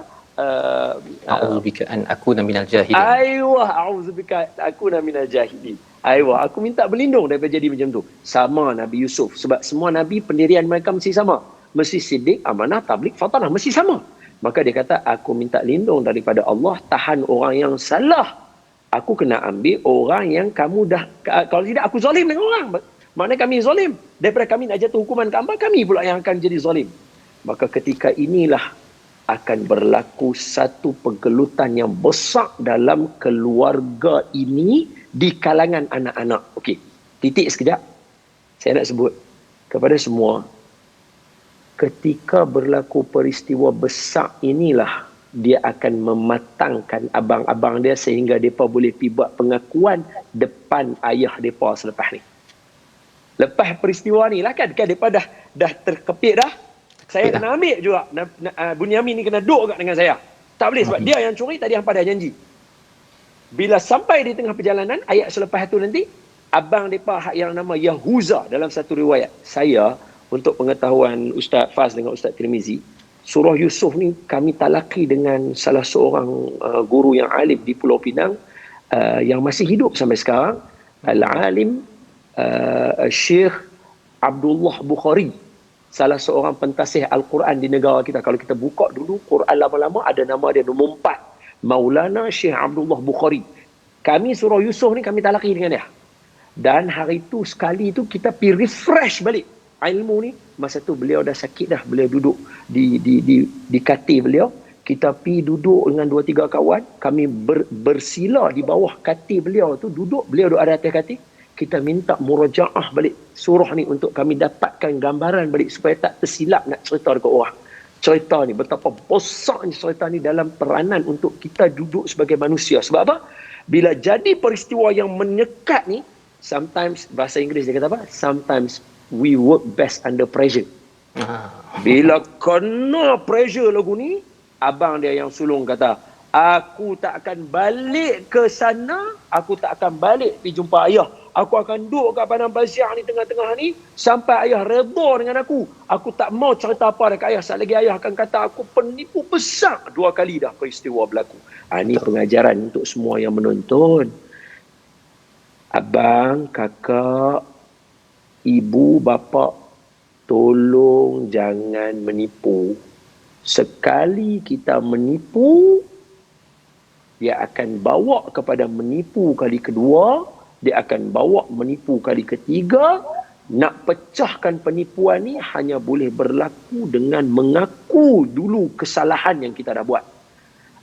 A'udzubika an akuna minal jahilin. A'udzubika akuna minal jahilin. Aku minta berlindung daripada jadi macam tu. Sama Nabi Yusuf. Sebab semua Nabi pendirian mereka mesti sama. Mesti siddiq, amanah, tabligh, fatanah. Mesti sama. Maka dia kata, aku minta lindung daripada Allah, tahan orang yang salah. Aku kena ambil orang yang kamu dah, kalau tidak aku zalim dengan orang. Maknanya kami zalim. Daripada kami nak jatuh hukuman ke hamba, kami pula yang akan jadi zalim. Maka ketika inilah akan berlaku satu pergelutan yang besar dalam keluarga ini di kalangan anak-anak. Okey, titik sekejap. Saya nak sebut kepada semua, ketika berlaku peristiwa besar inilah dia akan mematangkan abang-abang dia sehingga mereka boleh pergi buat pengakuan depan ayah mereka selepas ni. Lepas peristiwa ni lah kan mereka dah terkepit dah. Saya kena ambil juga. Bunyamin ni kena duduk dengan saya. Tak boleh sebab dia yang curi, tadi hampa dah janji. Bila sampai di tengah perjalanan, ayat selepas tu nanti, abang mereka yang nama Yahuza dalam satu riwayat. Saya, untuk pengetahuan Ustaz Faz dengan Ustaz Tirmizi, surah Yusuf ni kami talaki dengan salah seorang guru yang alim di Pulau Pinang yang masih hidup sampai sekarang, Al-Alim Syekh Abdullah Bukhari, salah seorang pentasih Al-Quran di negara kita. Kalau kita buka dulu Quran lama-lama, ada nama dia nombor 4, Maulana Syekh Abdullah Bukhari. Kami surah Yusuf ni kami talaki dengan dia. Dan hari tu sekali tu kita pergi refresh balik ilmu ni. Masa tu beliau dah sakit dah, beliau duduk di katil beliau. Kita pergi duduk dengan 2-3 kawan, kami bersila di bawah katil beliau tu, duduk, beliau duduk ada atas katil. Kita minta murajaah balik surah ni untuk kami dapatkan gambaran balik supaya tak tersilap nak cerita dekat orang. Cerita ni betapa besarnya cerita ni dalam peranan untuk kita duduk sebagai manusia. Sebab apa? Bila jadi peristiwa yang menyekat ni, sometimes, bahasa Inggeris dia kata apa? Sometimes we work best under pressure. Bila kena pressure lagu ni, abang dia yang sulung kata, aku tak akan balik ke sana, aku tak akan balik pergi jumpa ayah. Aku akan duduk kat Padang Pasir ni tengah-tengah ni sampai ayah redha dengan aku. Aku tak mau cerita apa dekat ayah. Sekali lagi ayah akan kata aku penipu besar. 2 kali dah peristiwa berlaku. Ini pengajaran untuk semua yang menonton. Abang, kakak, ibu, bapa, tolong jangan menipu. Sekali kita menipu, dia akan bawa kepada menipu kali kedua, dia akan bawa menipu kali ketiga. Nak pecahkan penipuan ni hanya boleh berlaku dengan mengaku dulu kesalahan yang kita dah buat.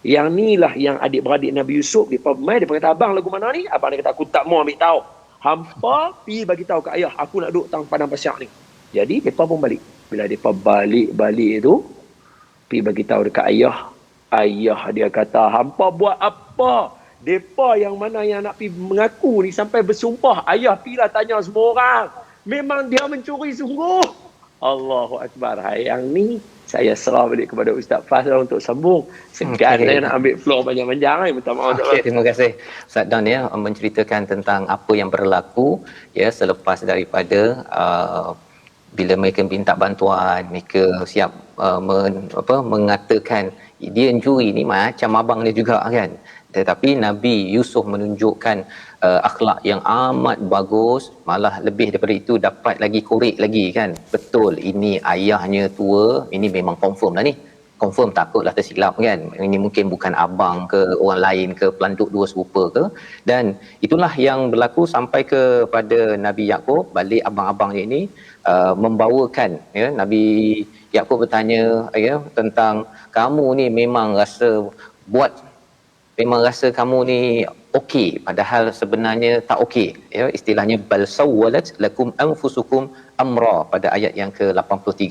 Yang ni lah yang adik-beradik Nabi Yusuf, dia kata, abang lagu mana ni? Abang dia kata, aku tak mau ambil tahu. Hampa pergi bagi tahu ke ayah, aku nak duduk tang Padang Pasir ni. Jadi mereka pun balik. Bila mereka balik tu, pergi bagi tahu dekat ayah. Ayah dia kata, hampa buat apa? Mereka yang mana yang nak pergi mengaku ni sampai bersumpah. Ayah pergilah tanya semua orang. Memang dia mencuri sungguh. Allahu Akbar. Yang ni saya serah balik kepada Ustaz Faz untuk sambung. Segan saya nak ambil floor panjang-panjang. Minta maaf. Terima kasih Ustaz Don ya, menceritakan tentang apa yang berlaku ya selepas daripada bila mereka minta bantuan, mereka siap mengatakan dia mencuri ni macam abang dia juga kan. Tetapi Nabi Yusuf menunjukkan akhlak yang amat bagus, malah lebih daripada itu dapat lagi korek lagi kan. Betul, ini ayahnya tua, ini memang confirm lah ni. confirm takutlah tersilap kan, ini mungkin bukan abang ke orang lain ke, pelanduk dua serupa ke. Dan itulah yang berlaku sampai kepada Nabi Yaqub. Balik abang-abangnya ini membawakan, ya, Nabi Yaqub bertanya, ya, tentang kamu ni memang rasa kamu ni okey, padahal sebenarnya tak okey, ya, istilahnya bal sawwalat lakum anfusukum amra pada ayat yang ke-83.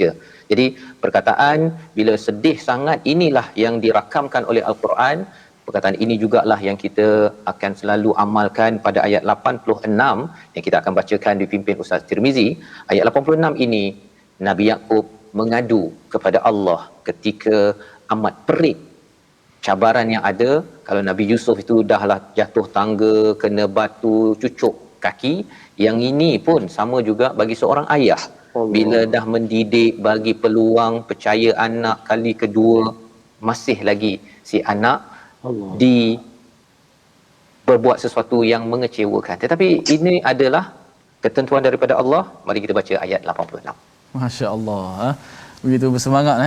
Jadi perkataan bila sedih sangat inilah yang dirakamkan oleh al-Quran. Perkataan ini jugalah yang kita akan selalu amalkan pada ayat 86 yang kita akan bacakan dipimpin Ustaz Tirmizi. Ayat 86 ini Nabi Yaqub mengadu kepada Allah ketika amat perit cabaran yang ada. Kalau Nabi Yusuf itu dahlah jatuh tangga, kena batu cucuk kaki, yang ini pun sama juga bagi seorang ayah. Bila dah mendidik, bagi peluang, percaya anak kali kedua, masih lagi si anak berbuat sesuatu yang mengecewakan. Tetapi ini adalah ketentuan daripada Allah. Mari kita baca ayat 86. Masya-Allah, begitu bersemangat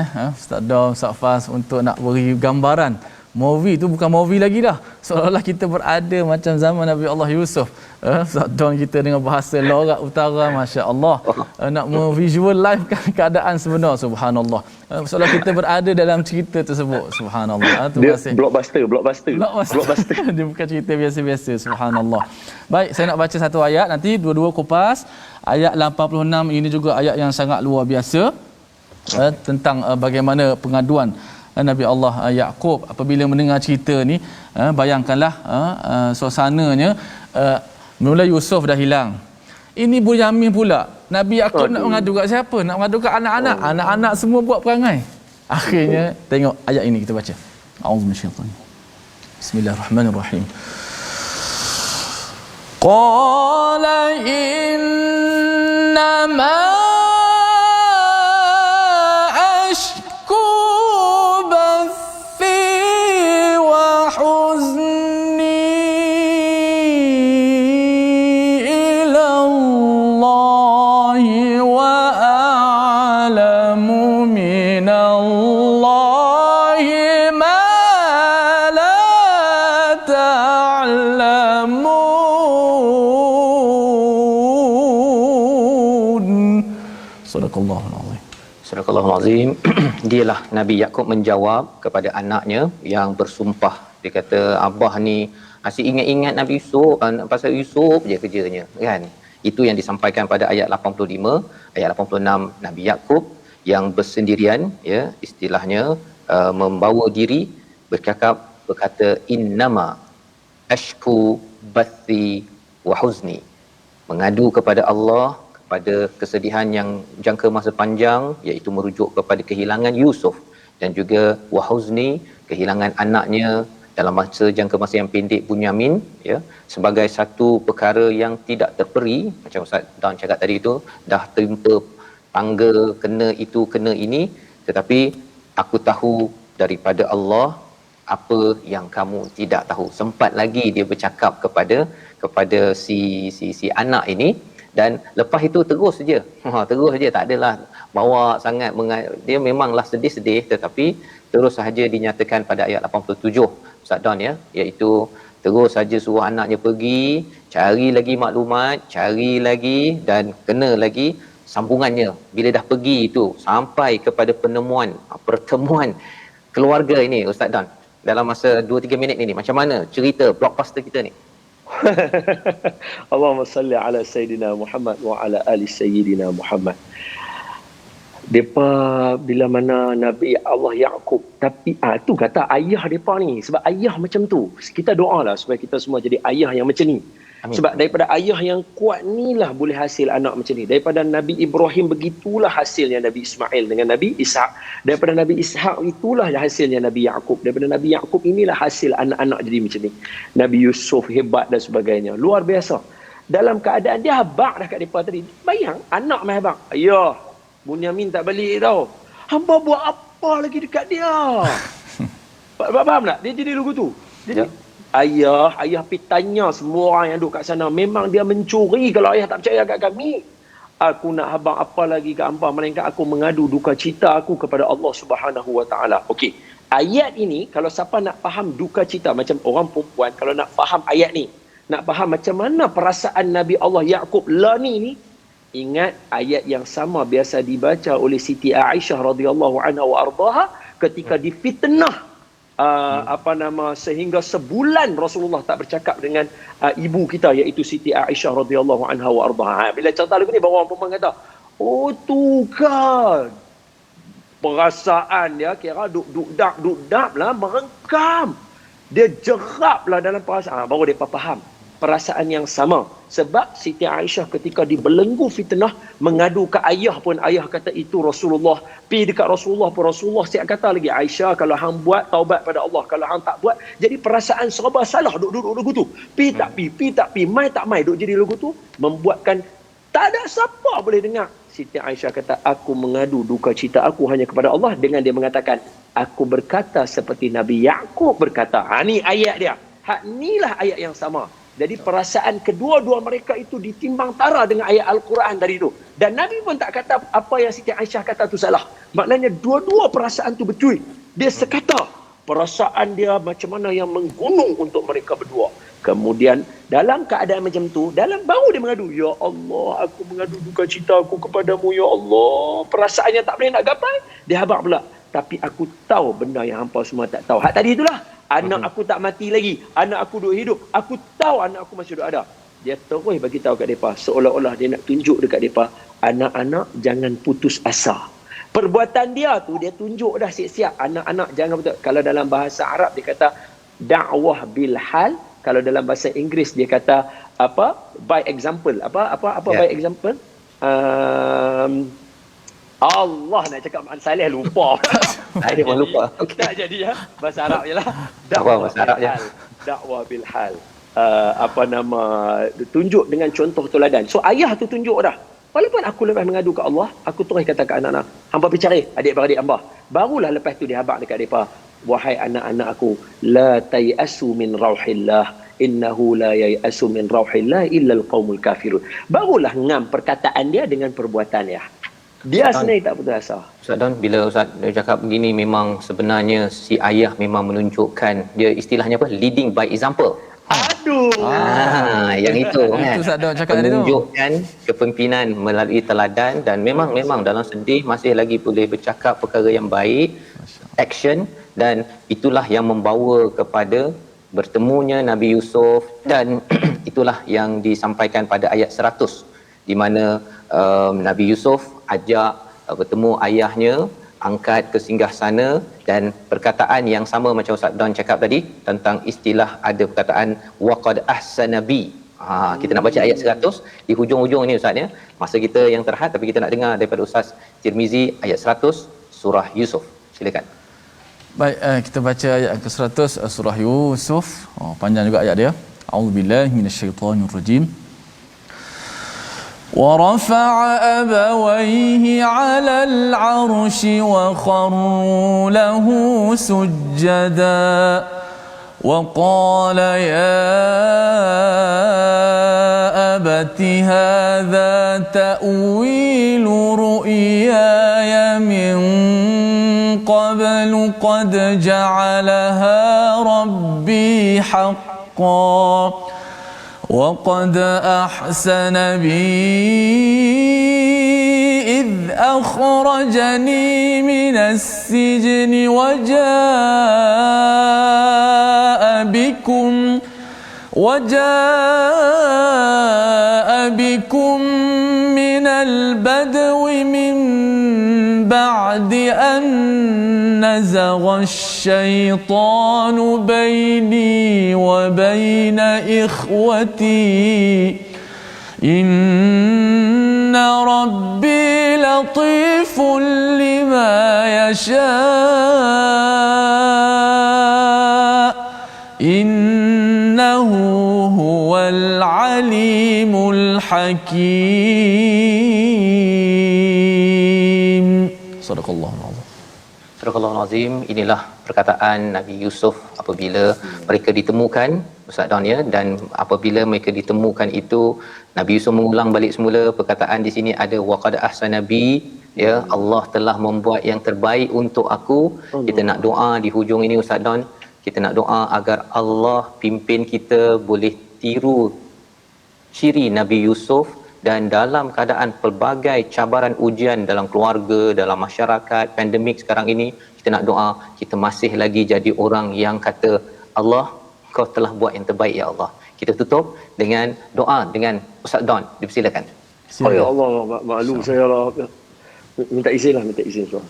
Ustaz Dom, Ustaz Fas untuk nak beri gambaran. Movie tu bukan movie lagi dah. Seolah-olah kita berada macam zaman Nabi Allah Yusuf. Ustaz Dom kita dengan bahasa lorat utara, masya-Allah. Nak visual live kan keadaan sebenar, subhanallah. Seolah kita berada dalam cerita tersebut, subhanallah. Terima kasih. Blockbuster. Dia bukan cerita biasa-biasa, subhanallah. Baik, saya nak baca satu ayat, nanti dua-dua kupas. Ayat 86 ini juga ayat yang sangat luar biasa. Tentang bagaimana pengaduan Nabi Allah Yaqub apabila mendengar cerita ni. Bayangkanlah suasananya, mula Yusuf dah hilang, ini Bunyamin pula. Nabi Yaqub nak mengadu kat siapa? Nak mengadu kat anak-anak. Anak-anak semua buat perangai. Akhirnya tengok ayat ini, kita baca. A'udzubillahi. Bismillahirrahmanirrahim. Qala innama Sadaqallahul Azim. Dialah Nabi Yaqub menjawab kepada anaknya yang bersumpah. Dia kata, abah ni asyik ingat-ingat Nabi Yusuf, pasal Yusuf je kerjanya, kan? Itu yang disampaikan pada ayat 85. Ayat 86 Nabi Yaqub yang bersendirian, ya, istilahnya membawa diri, berkata innama ashku bathi wa huzni, mengadu kepada Allah pada kesedihan yang jangka masa panjang, iaitu merujuk kepada kehilangan Yusuf, dan juga wahuzni, kehilangan anaknya dalam jangka masa yang pendek, Bunyamin, ya, sebagai satu perkara yang tidak terperi. Macam Ustaz Dan cakap tadi itu, dah terima tangga, kena itu, kena ini, tetapi aku tahu daripada Allah apa yang kamu tidak tahu. Sempat lagi dia bercakap kepada si anak ini. Dan lepas itu terus saja, tak adalah bawa sangat, dia memanglah sedih-sedih, tetapi terus sahaja dinyatakan pada ayat 87 Ustaz Don, ya, iaitu terus saja suruh anaknya pergi, cari lagi maklumat, cari lagi, dan kena lagi sambungannya. Bila dah pergi itu sampai kepada pertemuan keluarga ini, Ustaz Don, dalam masa 2-3 minit ini, macam mana cerita blockbuster kita ni? Allahumma salli ala Sayyidina Muhammad wa ala ali Sayyidina Muhammad. Depa bila mana Nabi Allah Yaqub, tapi tu kata ayah depa ni, sebab ayah macam tu, kita doalah supaya kita semua jadi ayah yang macam ni. Amin. Sebab daripada ayah yang kuat ni lah boleh hasil anak macam ni. Daripada Nabi Ibrahim begitulah hasilnya Nabi Ismail dengan Nabi Ishak. Daripada Nabi Ishak itulah hasilnya Nabi Yaqub. Daripada Nabi Yaqub inilah hasil anak-anak jadi macam ni. Nabi Yusuf hebat dan sebagainya. Luar biasa. Dalam keadaan dia habaq dah kat depa tadi. Bayang anak mai habaq. Ayah, Bunyamin tak balik tau. Hamba buat apa lagi dekat dia? Faham tak? Dia jadi lugu tu. Jadi ayah pergi tanya semua orang yang duduk kat sana. Memang dia mencuri kalau ayah tak percaya kat kami. aku nak habang apa lagi ke hamba melainkan aku mengadu duka cita aku kepada Allah Subhanahu wa taala. Okey. Ayat ini kalau siapa nak faham duka cita macam orang perempuan, kalau nak faham ayat ni, nak faham macam mana perasaan Nabi Allah Yaqub lah ni, ingat ayat yang sama biasa dibaca oleh Siti Aisyah radhiyallahu anha wa ardhaha ketika difitnah sehingga sebulan Rasulullah tak bercakap dengan ibu kita iaitu Siti Aisyah radhiyallahu anha wa ardhaha. Bila cerita lagu ni baru orang perempuan kata, oh tu kan perasaan dia kira duk-dak lah, merengkam. Dia jerap lah dalam perasaan. Baru dia faham perasaan yang sama. Sebab Siti Aisyah ketika dibelenggu fitnah, mengadu ke ayah pun, ayah kata itu Rasulullah. Pi dekat Rasulullah pun, Rasulullah siap kata lagi, Aisyah kalau hang buat, taubat pada Allah. Kalau hang tak buat, jadi perasaan serba salah. Duduk lagu tu. Pi tak pi, mai tak mai. Duk jadi lagu tu. Membuatkan tak ada siapa boleh dengar. Siti Aisyah kata, aku mengadu duka cita aku hanya kepada Allah. Dengan dia mengatakan, aku berkata seperti Nabi Yaqub berkata. Ni ayat dia. Inilah ayat yang sama. Jadi perasaan kedua-dua mereka itu ditimbang tara dengan ayat Al-Quran tadi tu. Dan Nabi pun tak kata apa yang Siti Aisyah kata tu salah. Maknanya dua-dua perasaan tu betul. Dia sekata perasaan dia macam mana yang menggunung untuk mereka berdua. Kemudian dalam keadaan macam tu, baru dia mengadu, ya Allah, aku mengadu duka cita aku kepadamu, ya Allah. Perasaannya tak boleh nak gapai. Dia habaq pula. Tapi aku tahu benda yang hampa semua tak tahu. Hak tadi itulah. Anak aku tak mati lagi. Anak aku duk hidup. Aku tahu anak aku masih duk ada. Dia terus bagi tahu kat mereka. Seolah-olah dia nak tunjuk dekat mereka. Anak-anak jangan putus asa. Perbuatan dia tu, dia tunjuk dah siap-siap. Anak-anak jangan putus. Kalau dalam bahasa Arab dia kata dakwah bil hal. Kalau dalam bahasa Inggeris dia kata by example. By example? Allah nak cakap Mak Saleh lupa. Saya pun lupa. Okay. Tak jadi ya. Bahasa Arab je lah. Bahasa Arab je. Dakwah bil hal. Tunjuk dengan contoh teladan. So ayah tu tunjuk dah. Walaupun aku lepas mengadu ke Allah, aku terus kata ke anak-anak, hangpa pergi cari adik-beradik hamba. Barulah lepas tu dia habaq dekat depa, wahai anak-anak aku, la tayasu min rauhillah. Innahu la yayasu min rauhillah illa alqaumul kafirun. Barulah ngam perkataan dia dengan perbuatan dia. Dia sebenarnya tak putus asa. Ustaz Don, bila Ustaz cakap begini, memang sebenarnya si ayah memang menunjukkan, dia istilahnya apa? Leading by example. Aduh. Yang itu kan. Itu Ustaz Don cakap tadi tu. Menunjukkan kepimpinan melalui teladan, dan memang dalam sedih masih lagi boleh bercakap perkara yang baik, action, dan itulah yang membawa kepada bertemunya Nabi Yusuf, dan itulah yang disampaikan pada ayat 100 di mana Nabi Yusuf ajak bertemu ayahnya, angkat ke singgasana, dan perkataan yang sama macam Ustaz Don cakap tadi tentang istilah, ada perkataan waqad ahsana bi. Kita nak baca ayat 100 di hujung-hujung ni Ustaz ya. Masa kita yang terhad, tapi kita nak dengar daripada Ustaz Tirmizi ayat 100 surah Yusuf. Silakan. Baik, kita baca ayat ke-100 surah Yusuf. Panjang juga ayat dia. A'udzubillahi minasyaitonirrajim. ورفع أبويه على العرش وخروا له سجدا وقال يا أبت هذا تأويل رؤياي من قبل قد جعلها ربي حقا وقد أحسن بي إذ أخرجني من السجن وجاء بكم من البدو من بعد أن نزغ الشيطان بيني وبين إخوتي إن ربي لطيف لما يشاء إنه هو العليم الحكيم. Sadaqallahul azim. Sadaqallahul azim. Inilah perkataan Nabi Yusuf apabila mereka ditemukan Ustaz Don ya, dan apabila mereka ditemukan itu, Nabi Yusuf mengulang balik semula perkataan di sini ada waqad ahsana bi, ya, Allah telah membuat yang terbaik untuk aku. Kita nak doa di hujung ini Ustaz Don, kita nak doa agar Allah pimpin kita boleh tiru ciri Nabi Yusuf, dan dalam keadaan pelbagai cabaran ujian dalam keluarga, dalam masyarakat, pandemik sekarang ini, kita nak doa kita masih lagi jadi orang yang kata, Allah, kau telah buat yang terbaik ya Allah. Kita tutup dengan doa dengan Ustaz Don. Dipersilakan. Oh ya Allah, maklum saya lah. Minta izin.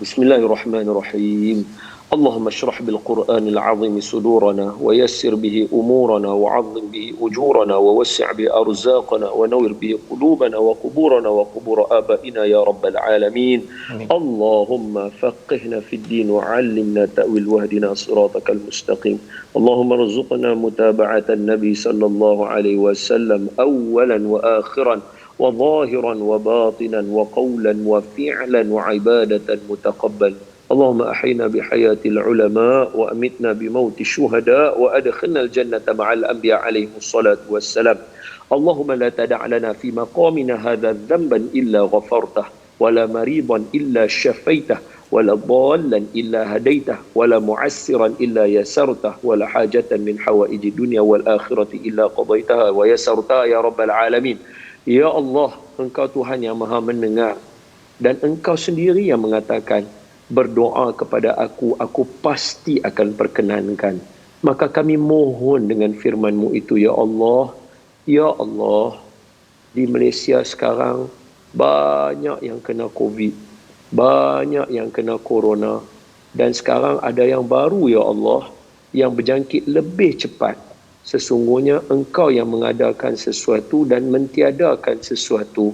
Bismillahirrahmanirrahim. اللهم اشرح بالقرآن العظيم صدورنا ويسر به أمورنا وعظم به أجورنا ووسع به أرزاقنا ونور به قلوبنا وقبورنا وقبور آبائنا يا رب العالمين. اللهم فقهنا في الدين وعلمنا تأويل واهدنا صراطك المستقيم. اللهم ارزقنا متابعة النبي صلى الله عليه وسلم أولا وآخرا وظاهرا وباطنا وقولا وفعلا وعبادة متقبل. اللهم أحينا بحياة العلماء وأمتنا بموت الشهداء وأدخلنا الجنة مع الأنبياء عليهم الصلاة والسلام. اللهم لا تدع لنا في مقامنا هذا ذنبا إلا غفرته، ولا مريضا إلا شفيته، ولا ضالا إلا هديته، ولا معسرا إلا يسرته، ولا حاجة من حوائج الدنيا والآخرة إلا قضيتها ويسرتها يا رب العالمين. Ya Allah, Engkau Tuhan yang maha mendengar, dan Engkau sendiri yang mengatakan, berdoa kepada aku pasti akan perkenankan. Maka kami mohon dengan firman-Mu itu, Ya Allah. Ya Allah, di Malaysia sekarang banyak yang kena COVID, banyak yang kena corona, dan sekarang ada yang baru, Ya Allah, yang berjangkit lebih cepat. Sesungguhnya Engkau yang mengadakan sesuatu dan mentiadakan sesuatu.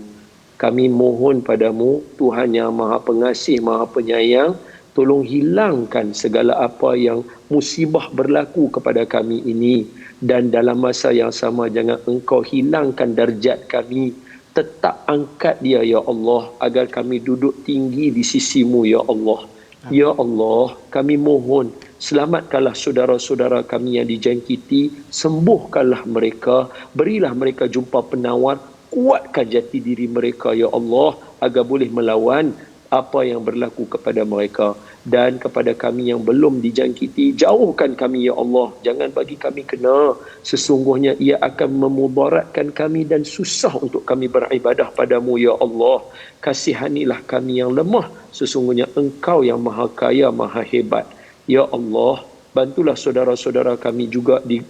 Kami mohon padamu, Tuhan yang maha pengasih, maha penyayang, tolong hilangkan segala apa yang musibah berlaku kepada kami ini. Dan dalam masa yang sama, jangan Engkau hilangkan darjat kami. Tetap angkat dia, Ya Allah, agar kami duduk tinggi di sisi-Mu, Ya Allah. Ya Allah, kami mohon, selamatkanlah saudara-saudara kami yang dijangkiti, sembuhkanlah mereka, berilah mereka jumpa penawar, kuatkan jati diri mereka, Ya Allah, agar boleh melawan apa yang berlaku kepada mereka. Dan kepada kami yang belum dijangkiti, jauhkan kami, Ya Allah, jangan bagi kami kena. Sesungguhnya ia akan memudaratkan kami dan susah untuk kami beribadah padamu, Ya Allah. Kasihanilah kami yang lemah, sesungguhnya Engkau yang maha kaya, maha hebat. Ya Allah, bantulah saudara-saudara kami juga di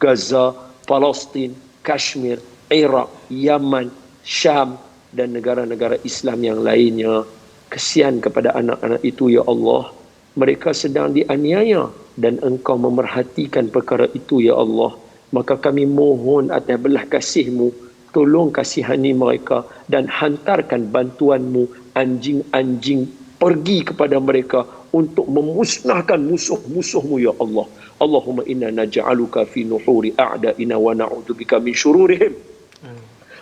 Gaza, Palestin, Kashmir, Iraq, Yaman, Syam, dan negara-negara Islam yang lainnya. Kesian kepada anak-anak itu, Ya Allah. Mereka sedang dianiaya dan Engkau memerhatikan perkara itu, Ya Allah. Maka kami mohon atas belas kasih-Mu, tolong kasihani mereka dan hantarkan bantuan-Mu, anjing-anjing pergi kepada mereka untuk memusnahkan musuh-musuh-Mu, Ya Allah. Allahumma inna naj'aluka fi nuhuri a'da'ina wa na'udzubika min syururihim.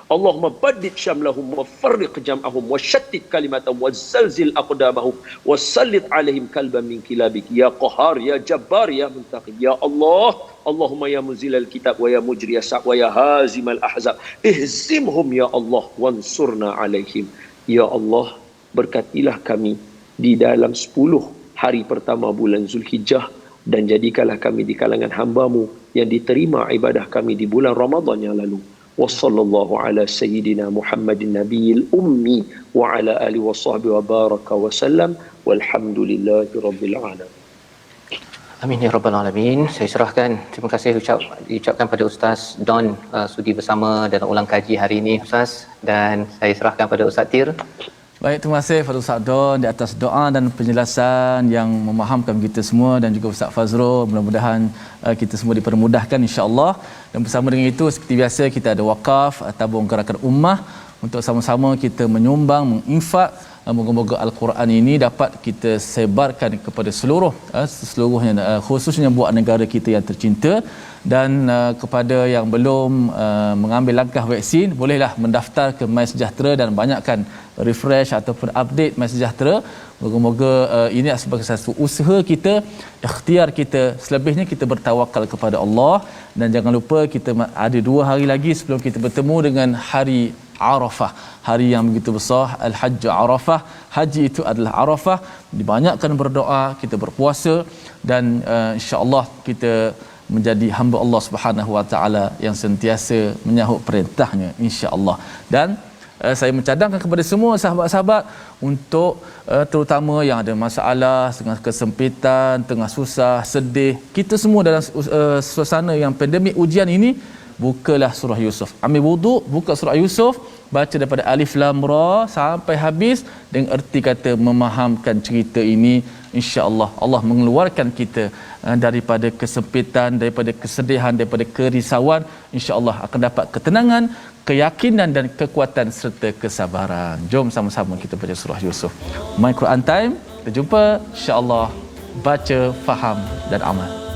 Allahumma baddid syamlahum wa farriq jam'ahum wa shattit kalimatahum wa zalzil aqdamahum wa sallit alaihim kalban min kilabik ya qahar ya jabbar ya muntaqim ya Allah. Allahumma ya muzilal kitab wa ya mujriyas sa'b wa ya hazimal ahzab ihzimhum ya Allah wansurna alaihim. Ya Allah, berkatilah kami di dalam 10 hari pertama bulan Zulhijjah, dan jadikanlah kami di kalangan hamba-Mu yang diterima ibadah kami di bulan Ramadan yang lalu. Wassallallahu ala sayyidina Muhammadin nabiyil ummi wa ala alihi wa sahbihi wa baraka wa sallam walhamdulillahi rabbil alamin. Amin ya rabbal alamin. Saya serahkan, terima kasih diucapkan pada Ustaz Don sudi bersama dalam ulang kaji hari ini Ustaz, dan saya serahkan pada Ustaz Tir. Baik, terima kasih kepada Ustaz Don di atas doa dan penjelasan yang memahamkan kita semua, dan juga Ustaz Fazrul. Mudah-mudahan kita semua dipermudahkan insya-Allah. Dan bersama dengan itu, seperti biasa kita ada wakaf tabung gerakan ummah untuk sama-sama kita menyumbang, menginfak. Moga-moga Al-Quran ini dapat kita sebarkan kepada seluruhnya, khususnya buat negara kita yang tercinta. Dan kepada yang belum mengambil langkah vaksin, bolehlah mendaftar ke MySejahtera dan banyakkan refresh ataupun update My Sejahtera. Moga-moga ini sebagai satu usaha kita, ikhtiar kita. Selebihnya kita bertawakal kepada Allah, dan jangan lupa kita ada 2 hari lagi sebelum kita bertemu dengan hari Arafah, hari yang begitu besar, Al-Hajj Arafah. Haji itu adalah Arafah. Dibanyakkan berdoa, kita berpuasa, dan insya-Allah kita menjadi hamba Allah Subhanahu Wa Taala yang sentiasa menyahut perintahnya, insya-Allah. Dan saya mencadangkan kepada semua sahabat-sahabat untuk terutama yang ada masalah, tengah kesempitan, tengah susah, sedih, kita semua dalam suasana yang pandemik ujian ini, bukalah surah Yusuf. Ambil wuduk, buka surah Yusuf, baca daripada Alif Lam Ra sampai habis dengan erti kata memahamkan cerita ini. InsyaAllah Allah mengeluarkan kita daripada kesempitan, daripada kesedihan, daripada kerisauan. InsyaAllah akan dapat ketenangan, keyakinan dan kekuatan serta kesabaran. Jom sama-sama kita baca surah Yusuf. My Quran Time. Kita jumpa insya-Allah. Baca, faham dan amal.